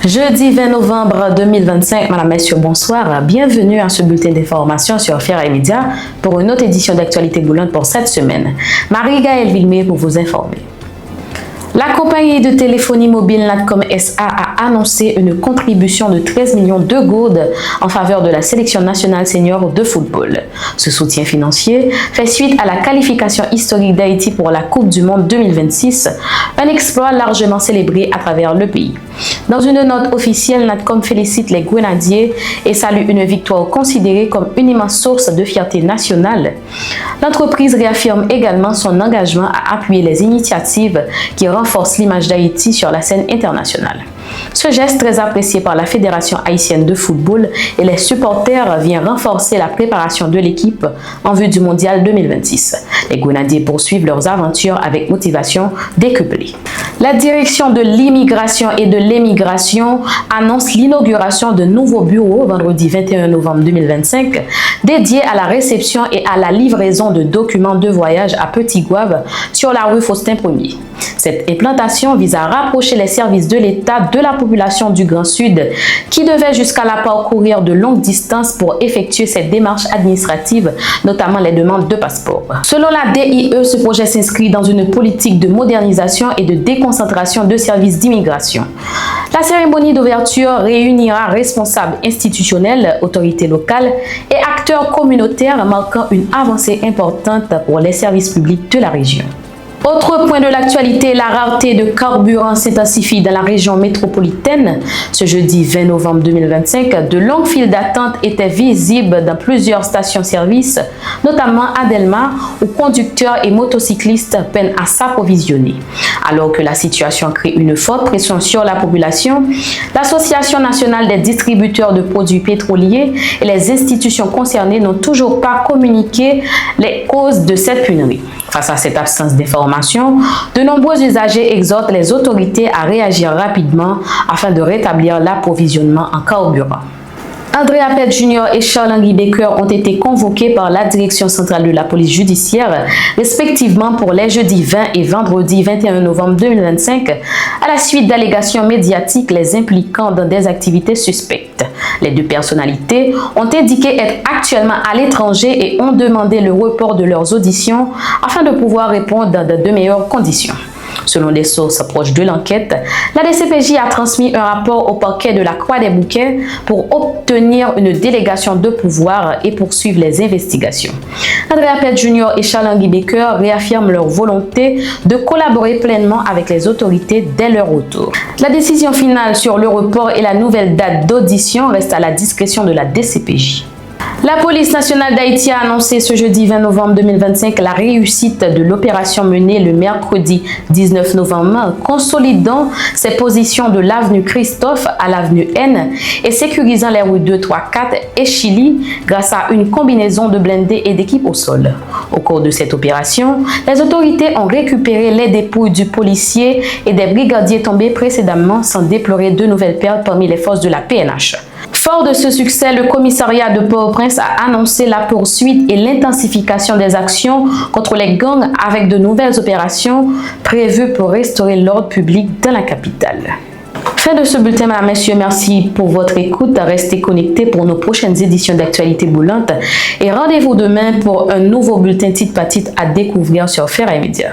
Jeudi 20 novembre 2025, Madame, Messieurs, bonsoir. Bienvenue à ce bulletin d'information sur Fera Média pour une autre édition d'actualité boulante pour cette semaine. Marie-Gaëlle Villemé pour vous informer. La compagnie de téléphonie mobile Natcom SA a annoncé une contribution de 13 millions de gourdes en faveur de la sélection nationale senior de football. Ce soutien financier fait suite à la qualification historique d'Haïti pour la Coupe du Monde 2026, un exploit largement célébré à travers le pays. Dans une note officielle, Natcom félicite les Grenadiers et salue une victoire considérée comme une immense source de fierté nationale. L'entreprise réaffirme également son engagement à appuyer les initiatives qui renforcent l'image d'Haïti sur la scène internationale. Ce geste très apprécié par la Fédération haïtienne de football et les supporters vient renforcer la préparation de l'équipe en vue du Mondial 2026. Les Grenadiers poursuivent leurs aventures avec motivation décuplée. La direction de l'immigration et de l'émigration annonce l'inauguration de nouveaux bureaux vendredi 21 novembre 2025 dédiés à la réception et à la livraison de documents de voyage à Petit-Gouave sur la rue Faustin Ier. Cette implantation vise à rapprocher les services de l'État de la population du Grand Sud qui devait jusqu'à la parcourir de longues distances pour effectuer ces démarches administratives, notamment les demandes de passeport. Selon la DIE, ce projet s'inscrit dans une politique de modernisation et de déconcentration de services d'immigration. La cérémonie d'ouverture réunira responsables institutionnels, autorités locales et acteurs communautaires, marquant une avancée importante pour les services publics de la région. Autre point de l'actualité, la rareté de carburant s'intensifie dans la région métropolitaine. Ce jeudi 20 novembre 2025, de longues files d'attente étaient visibles dans plusieurs stations-service, notamment à Delma, où conducteurs et motocyclistes peinent à s'approvisionner. Alors que la situation crée une forte pression sur la population, l'Association nationale des distributeurs de produits pétroliers et les institutions concernées n'ont toujours pas communiqué les causes de cette pénurie. Face à cette absence d'information, de nombreux usagers exhortent les autorités à réagir rapidement afin de rétablir l'approvisionnement en carburant. Andrea Pett Jr. et Charles-Henri Baker ont été convoqués par la direction centrale de la police judiciaire, respectivement pour les jeudis 20 et vendredi 21 novembre 2025, à la suite d'allégations médiatiques les impliquant dans des activités suspectes. Les deux personnalités ont indiqué être actuellement à l'étranger et ont demandé le report de leurs auditions afin de pouvoir répondre dans de meilleures conditions. Selon des sources proches de l'enquête, la DCPJ a transmis un rapport au parquet de la Croix-des-Bouquets pour obtenir une délégation de pouvoir et poursuivre les investigations. Andrea Pett Jr. et Charles-Henri Baker réaffirment leur volonté de collaborer pleinement avec les autorités dès leur retour. La décision finale sur le report et la nouvelle date d'audition reste à la discrétion de la DCPJ. La police nationale d'Haïti a annoncé ce jeudi 20 novembre 2025 la réussite de l'opération menée le mercredi 19 novembre, consolidant ses positions de l'avenue Christophe à l'avenue N et sécurisant les rues 2, 3, 4 et Chili grâce à une combinaison de blindés et d'équipes au sol. Au cours de cette opération, les autorités ont récupéré les dépouilles du policier et des brigadiers tombés précédemment sans déplorer de nouvelles pertes parmi les forces de la PNH. Fort de ce succès, le commissariat de Port-au-Prince a annoncé la poursuite et l'intensification des actions contre les gangs avec de nouvelles opérations prévues pour restaurer l'ordre public dans la capitale. Fin de ce bulletin, mesdames, messieurs. Merci pour votre écoute. Restez connectés pour nos prochaines éditions d'actualité boulante et rendez-vous demain pour un nouveau bulletin titre par titre à découvrir sur Fera Média.